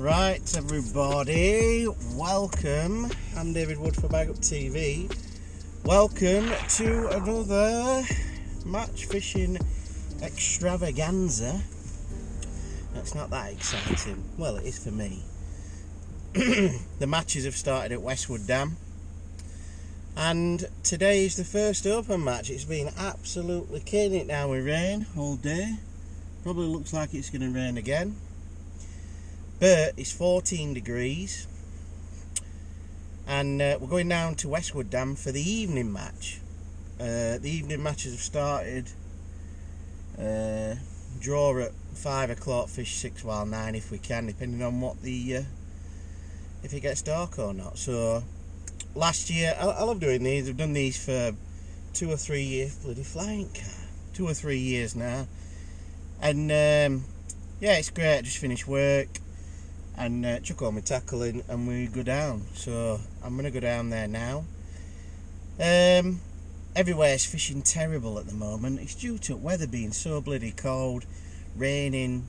Right, everybody, welcome. I'm David Wood for BagUpTV. Welcome to another match fishing extravaganza. That's not that exciting. Well, it is for me. The matches have started at Westwood Dam, and today is the first open match. It's been absolutely killing it down with rain all day. Probably looks like it's going to rain again. But it's 14 degrees, and we're going down to Westwood Dam for the evening match. The evening matches have started. Draw at 5 o'clock, fish 6 while 9 if we can, depending on what the if it gets dark or not. So last year, I love doing these. I've done these for 2 or 3 years. Bloody flying car, 2 or 3 years now, and yeah, it's great. I just finished work and chuck all my tackle in and we go down. So I'm gonna go down there now. Everywhere's fishing terrible at the moment. It's due to weather being so bloody cold, raining.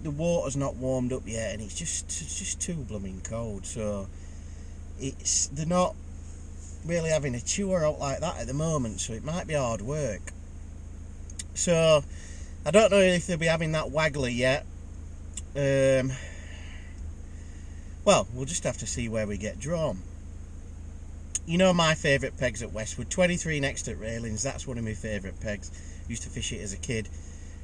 The water's not warmed up yet, and it's just too blooming cold. So they're not really having a tour out like that at the moment, so it might be hard work. So I don't know if they'll be having that waggler yet. Well, we'll just have to see where we get drawn. You know my favourite pegs at Westwood, 23 next at railings. That's one of my favourite pegs. Used to fish it as a kid.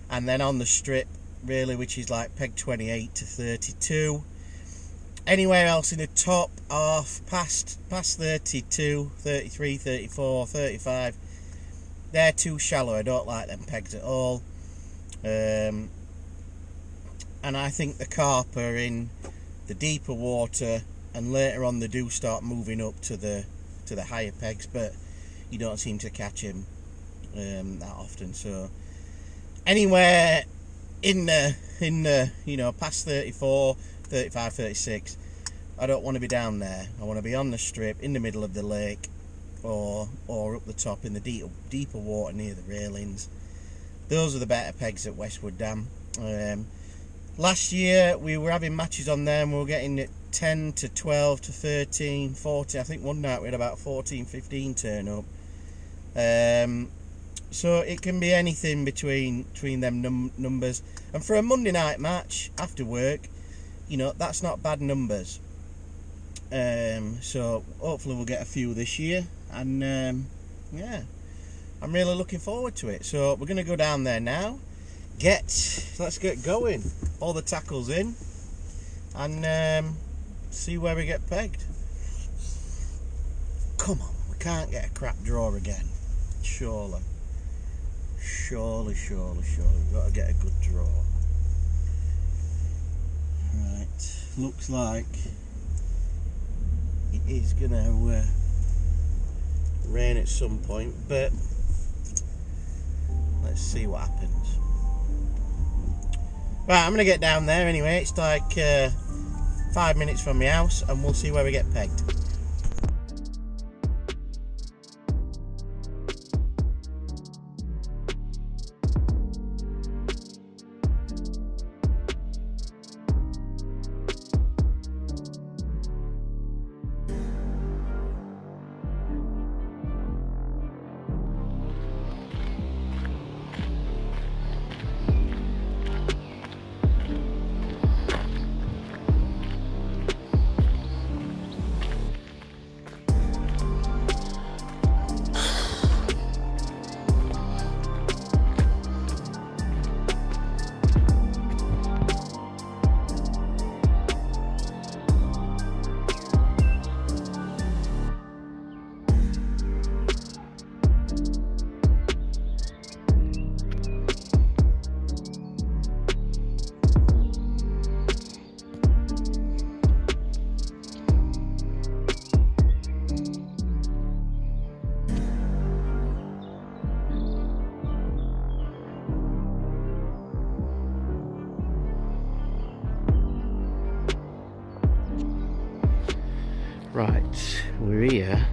And then on the strip, really, which is like peg 28 to 32. Anywhere else in the top half, past 32, 33, 34, 35, they're too shallow. I don't like them pegs at all. And I think the carp are in the deeper water, and later on they do start moving up to the higher pegs, but you don't seem to catch him that often. So anywhere in the you know, past 34, 35, 36, I don't want to be down there. I want to be on the strip in the middle of the lake, or up the top in the deeper water near the railings. Those are the better pegs at Westwood Dam. Last year we were having matches on them. We were getting it 10 to 12 to 13, 14. I think one night we had about 14, 15 turn up. So it can be anything between them numbers. And for a Monday night match after work, you know, that's not bad numbers. So hopefully we'll get a few this year, and yeah, I'm really looking forward to it. So we're going to go down there now. Let's get going. All the tackles in, and see where we get pegged. Come on, we can't get a crap draw again. Surely. We've got to get a good draw. Right, looks like it is gonna rain at some point, but let's see what happens. Right, I'm gonna get down there anyway. It's like 5 minutes from my house, and we'll see where we get pegged. Right, we're here.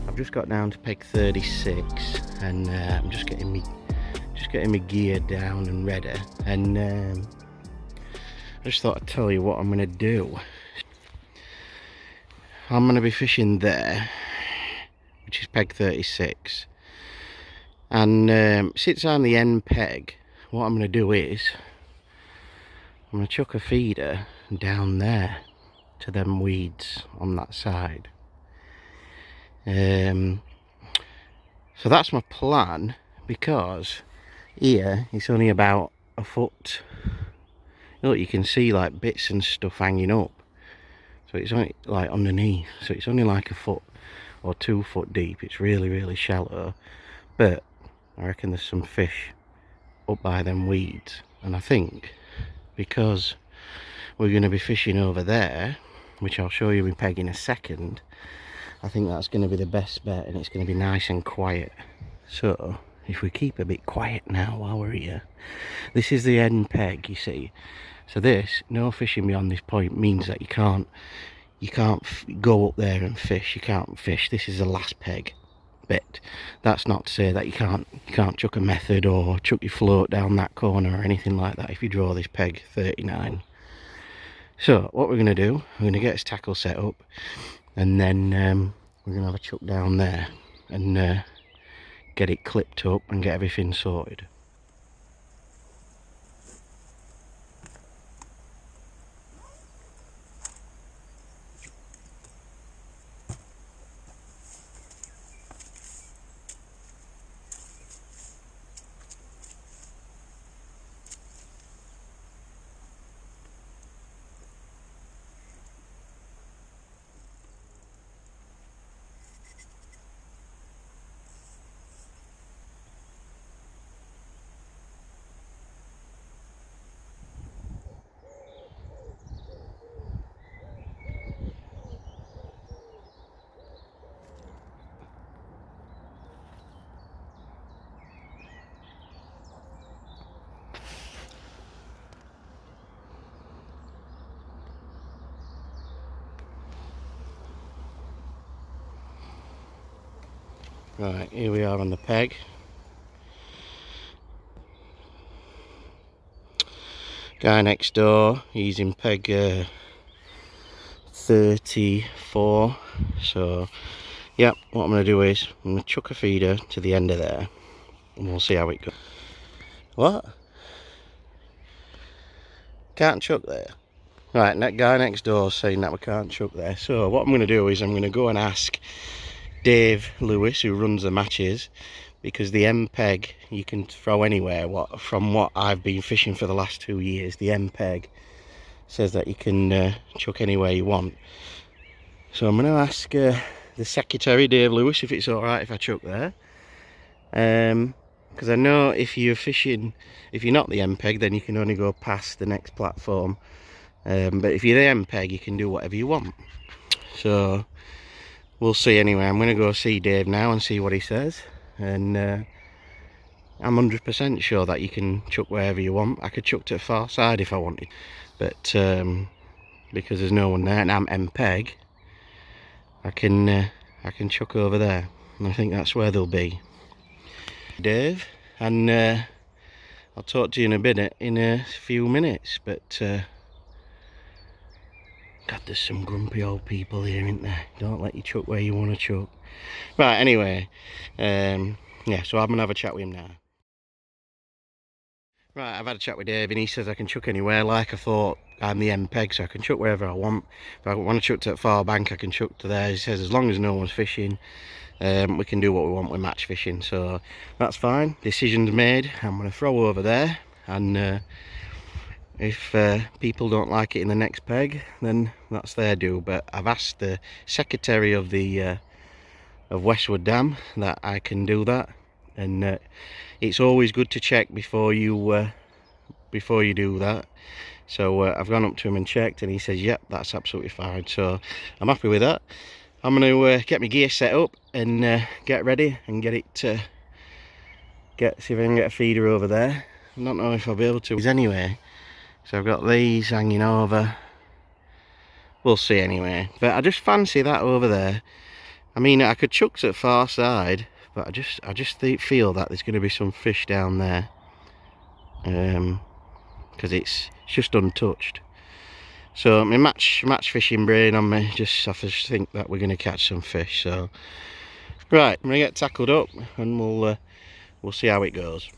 I've just got down to peg 36, and I'm just getting me gear down and ready. And I just thought I'd tell you what I'm going to do. I'm going to be fishing there, which is peg 36. And since I'm the end peg, what I'm going to do is I'm going to chuck a feeder down there to them weeds on that side. So that's my plan, because here it's only about a foot. Look, you can see like bits and stuff hanging up, so it's only like underneath, so it's only like a foot or 2 foot deep. It's really shallow, but I reckon there's some fish up by them weeds. And I think because we're going to be fishing over there, which I'll show you in peg in a second, I think that's going to be the best bet, and it's going to be nice and quiet. So if we keep a bit quiet now while we're here, this is the end peg, you see. So this, no fishing beyond this point, means that you can't go up there and fish. You can't fish. This is the last peg. But that's not to say that you can't chuck a method or chuck your float down that corner or anything like that if you draw this peg 39. So what we're going to do, we're going to get this tackle set up, and then we're going to have a chuck down there and get it clipped up and get everything sorted. Right, here we are on the peg. Guy next door, he's in peg 34. So, yeah, what I'm going to do is I'm going to chuck a feeder to the end of there, and we'll see how it goes. What? Can't chuck there? Right, that guy next door is saying that we can't chuck there. So what I'm going to do is I'm going to go and ask Dave Lewis, who runs the matches, because the end peg you can throw anywhere. From what I've been fishing for the last 2 years, the end peg says that you can chuck anywhere you want. So I'm going to ask the secretary, Dave Lewis, if it's alright if I chuck there. Because I know if you're fishing, if you're not the end peg, then you can only go past the next platform. But if you're the end peg, you can do whatever you want. So we'll see anyway. I'm going to go see Dave now and see what he says. And I'm 100% sure that you can chuck wherever you want. I could chuck to the far side if I wanted. But because there's no one there and I'm end peg, I can chuck over there. And I think that's where they'll be. Dave, and I'll talk to you in a few minutes. But God, there's some grumpy old people here, isn't there? Don't let you chuck where you want to chuck. Right, anyway, yeah, so I'm going to have a chat with him now. Right, I've had a chat with Dave, and he says I can chuck anywhere. Like I thought, I'm the end peg, so I can chuck wherever I want. If I want to chuck to that far bank, I can chuck to there. He says as long as no one's fishing, we can do what we want with match fishing. So that's fine. Decision's made. I'm going to throw over there, and if people don't like it in the next peg, then that's their do. But I've asked the secretary of the of Westwood Dam that I can do that, and it's always good to check before you do that. So I've gone up to him and checked, and he says yep, that's absolutely fine. So I'm happy with that. I'm going to get my gear set up and get ready and get it see if I can get a feeder over there. I don't know if I'll be able to anyway. So I've got these hanging over. We'll see anyway. But I just fancy that over there. I mean, I could chuck to the far side, but I just feel that there's going to be some fish down there. Because it's just untouched. So my match fishing brain on me, just I just think that we're going to catch some fish. So right, I'm going to get tackled up and we'll see how it goes.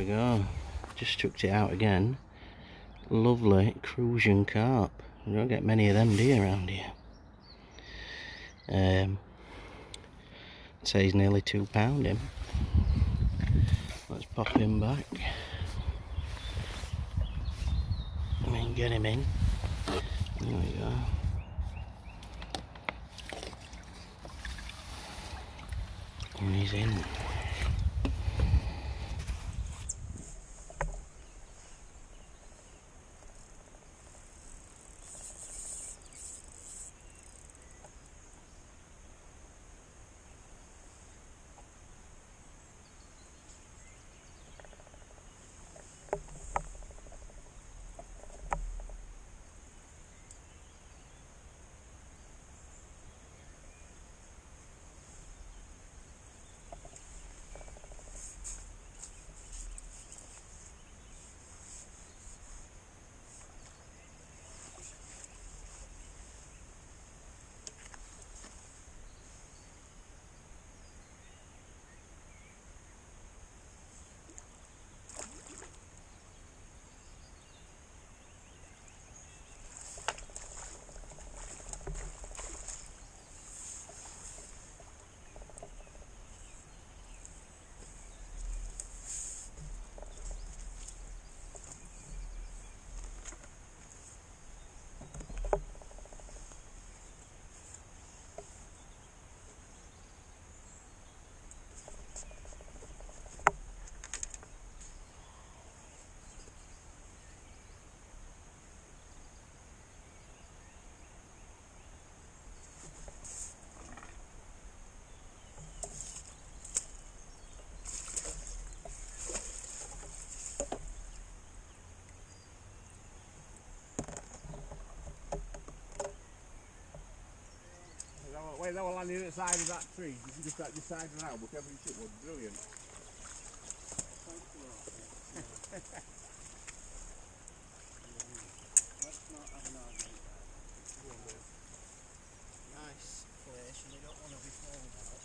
go. Just chucked it out again. Lovely Crucian carp. You don't get many of them, do you, around here? I'd say he's nearly £2 him. Let's pop him back. I mean, get him in. There we go. And he's in. Wait, they were landing at the side of that tree. You can just decide now, whichever you took was brilliant. Let's not have an argument. Nice place, and you don't want to be falling out.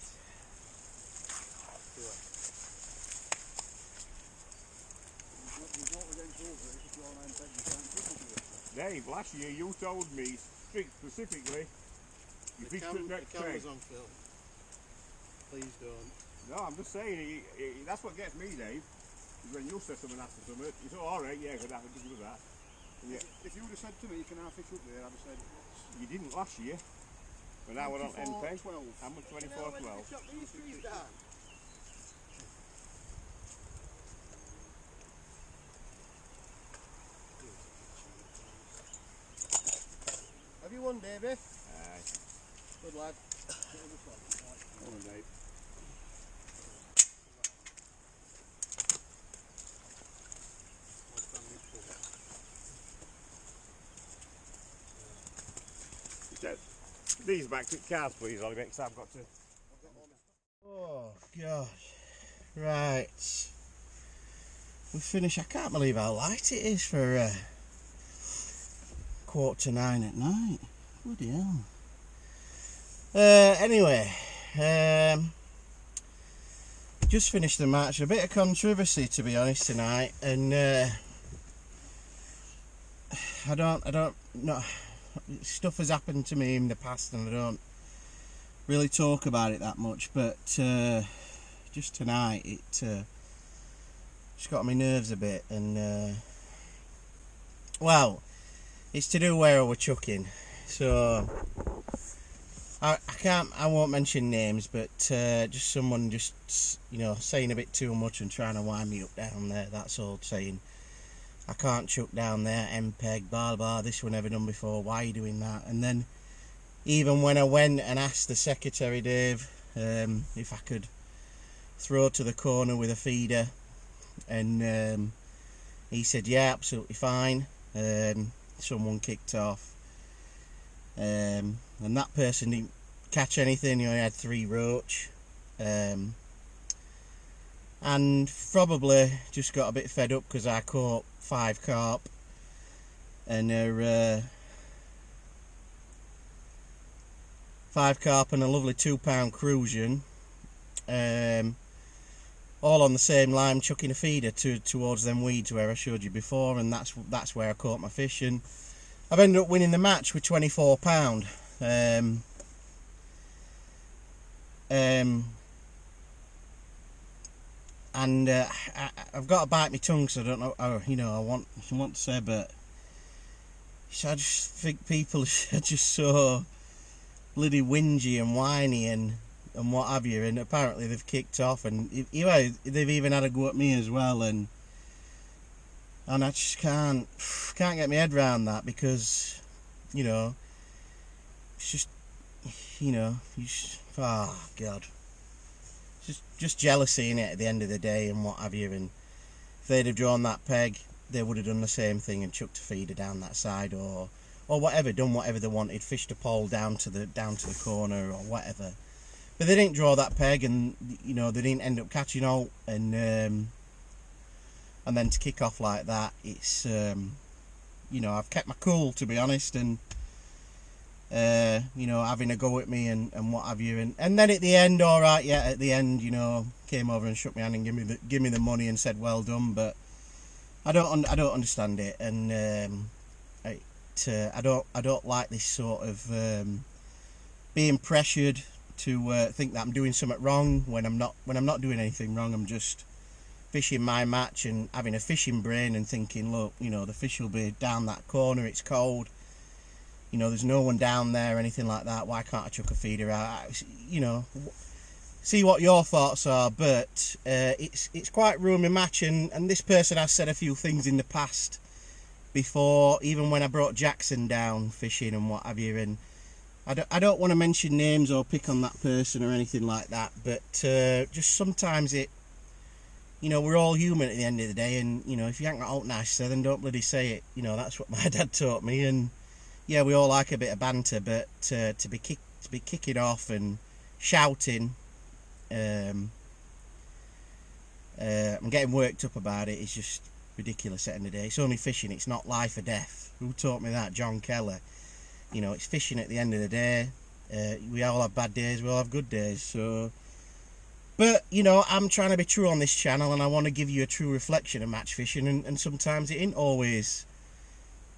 Do it. Dave, last year you told me specifically you fished at next tree. On film. Please don't. No, I'm just saying, that's what gets me, Dave. Is when you say something after something, you say, alright, yeah, good, I can do that. Yeah. If you would have said to me, can I fish up there, I'd have said... You didn't last year. But now we're on MP. 12. I'm at 24-12. Chop these trees down. Have you won, Davey? Aye. Good lad. Come on, Dave. These back to cars, please, Ollie, because I've got to. Oh gosh. Right. We finished. I can't believe how light it is for 9:15 at night. Bloody hell. Anyway, just finished the match. A bit of controversy, to be honest, tonight, and I don't know. Stuff has happened to me in the past, and I don't really talk about it that much. But just tonight, it just got on my nerves a bit, and well, it's to do where we're chucking. So I won't mention names, but just someone just, you know, saying a bit too much and trying to wind me up down there. That's all, saying I can't chuck down there, MPEG, blah blah, this one never done before, why are you doing that? And then even when I went and asked the secretary, Dave, if I could throw to the corner with a feeder, and he said yeah, absolutely fine. Someone kicked off, and that person didn't catch anything. He only had 3 roach, and probably just got a bit fed up because I caught 5 carp, and 5 carp and a lovely £2 Crucian, all on the same line, chucking a feeder towards them weeds where I showed you before, and that's where I caught my fish, and I've ended up winning the match with £24. And I've got to bite my tongue, so I don't know. I want to say, but I just think people are just so bloody whingy and whiny and what have you. And apparently they've kicked off, and they've even had a go at me as well. And I just can't get my head around that, because it's just oh god. Just jealousy in it at the end of the day and what have you. And if they'd have drawn that peg, they would have done the same thing and chucked a feeder down that side, or whatever, done whatever they wanted, fished a pole down to the corner or whatever. But they didn't draw that peg, and they didn't end up catching out. And then to kick off like that, it's I've kept my cool, to be honest, and having a go at me and what have you, and then at the end, at the end, came over and shook my hand and give me the money and said well done. But I don't understand it, and I don't like this sort of being pressured to think that I'm doing something wrong when I'm not doing anything wrong. I'm just fishing my match and having a fishing brain and thinking, look, the fish will be down that corner, it's cold. There's no one down there or anything like that. Why can't I chuck a feeder out? See what your thoughts are. But it's quite ruined my match. And this person has said a few things in the past before, even when I brought Jackson down fishing and what have you. And I don't want to mention names or pick on that person or anything like that. But just sometimes we're all human at the end of the day. And, if you ain't got out nice, then don't bloody say it. That's what my dad taught me. And yeah, we all like a bit of banter, but to be kicking off and shouting, I'm getting worked up about it. It's just ridiculous at the end of the day. It's only fishing, it's not life or death. Who taught me that? John Keller. It's fishing at the end of the day. We all have bad days, we all have good days. So, but I'm trying to be true on this channel, and I want to give you a true reflection of match fishing, and sometimes it ain't always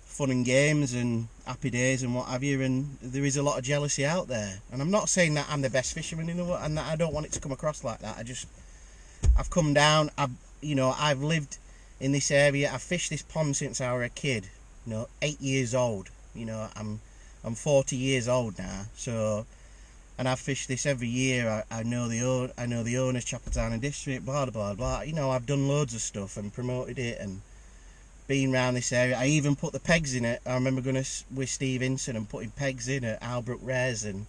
fun and games and happy days and what have you, and there is a lot of jealousy out there. And I'm not saying that I'm the best fisherman in the world, and that I don't want it to come across like that. I've come down, I've lived in this area, I've fished this pond since I was a kid, 8 years old. I'm 40 years old now, so, and I've fished this every year. I know the owners, Chapeltown and District, blah blah blah. I've done loads of stuff and promoted it and been around this area. I even put the pegs in it. I remember going with Steve Inson and putting pegs in at Albrook Res, and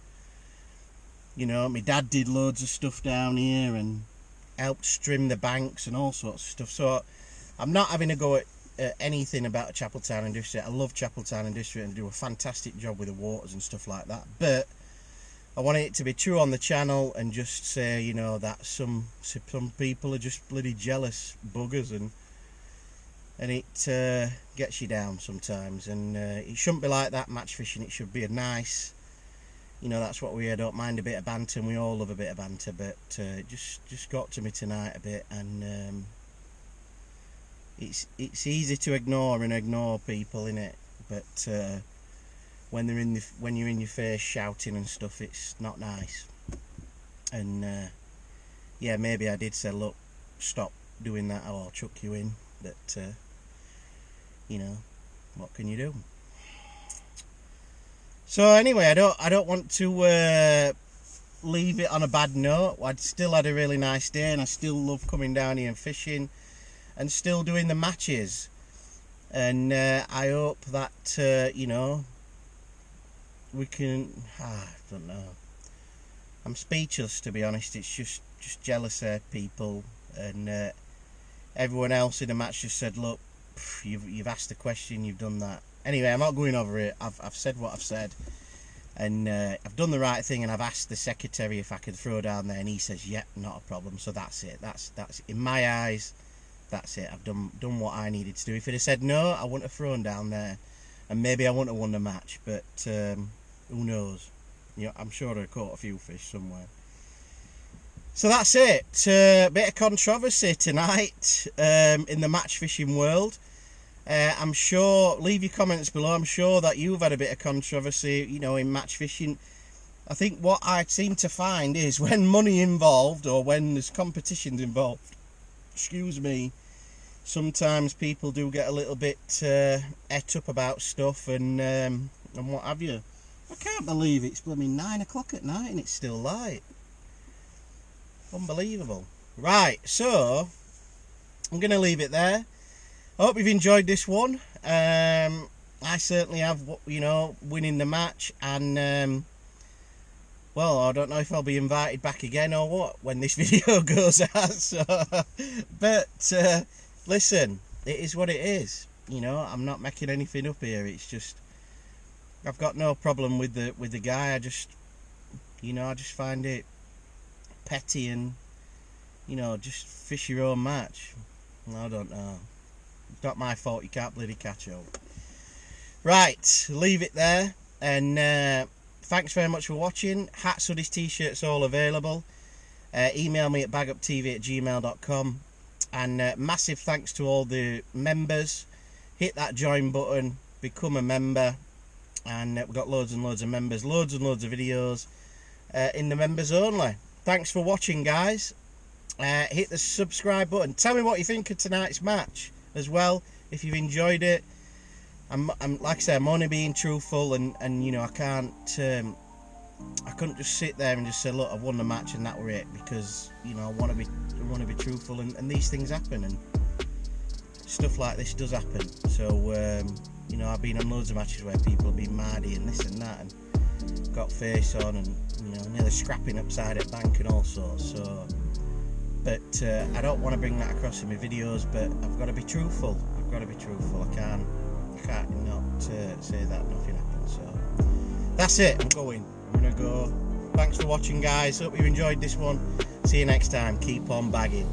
my dad did loads of stuff down here and helped trim the banks and all sorts of stuff. So I'm not having a go at anything about Chapeltown and District. I love Chapeltown and District and do a fantastic job with the waters and stuff like that. But I want it to be true on the channel and just say, that some people are just bloody jealous buggers, and it gets you down sometimes. And it shouldn't be like that, match fishing. It should be a nice, that's what we don't mind a bit of banter, and we all love a bit of banter. But just got to me tonight a bit, and it's easy to ignore people, innit? But when you're in your face shouting and stuff, it's not nice. And yeah, maybe I did say, look, stop doing that, or I'll chuck you in. But what can you do? So anyway, I don't want to leave it on a bad note. I'd still had a really nice day, and I still love coming down here and fishing and still doing the matches. And I hope that we can, I don't know, I'm speechless, to be honest. It's just jealous people, and everyone else in the match just said, look, you've asked a question, you've done that. Anyway, I'm not going over it. I've said what I've said, and I've done the right thing, and I've asked the secretary if I could throw down there, and he says, yeah, not a problem. So that's it. That's in my eyes, that's it. I've done what I needed to do. If it had said no, I wouldn't have thrown down there, and maybe I wouldn't have won the match. But who knows? I'm sure I caught a few fish somewhere. So that's it. Bit of controversy tonight in the match fishing world. I'm sure, leave your comments below, I'm sure that you've had a bit of controversy, you know, in match fishing. I think what I seem to find is when money involved, or when there's competitions involved, excuse me, sometimes people do get a little bit et up about stuff and what have you. I can't believe it's blooming 9 o'clock at night and it's still light. Unbelievable. Right, so I'm going to leave it there. I hope you've enjoyed this one. I certainly have, you know, winning the match, and well, I don't know if I'll be invited back again or what when this video goes out. So, but listen, it is what it is. You know, I'm not making anything up here. It's just I've got no problem with the guy. I just, you know, I just find it petty and, you know, just fish your own match. I don't know. It's not my fault you can't bloody catch up. Right, leave it there, and thanks very much for watching. Hats, hoodies, t-shirts all available. Email me at baguptv@gmail.com, and massive thanks to all the members. Hit that join button, become a member, and we've got loads and loads of members, loads and loads of videos in the members only. Thanks for watching, guys. Hit the subscribe button. Tell me what you think of tonight's match as well, if you've enjoyed it. I'm like I say, I'm only being truthful, and you know, I couldn't just sit there and just say, look, I've won the match and that were it, because, you know, I want to be truthful, and these things happen, and stuff like this does happen. So you know, I've been on loads of matches where people have been mardy and this and that, and got face on, and, you know, nearly scrapping upside at bank and all sorts. So, but I don't want to bring that across in my videos, but I've got to be truthful. I've got to be truthful. I can't not say that nothing happened. So that's it. I'm gonna go. Thanks for watching, guys. Hope you enjoyed this one. See you next time. Keep on bagging.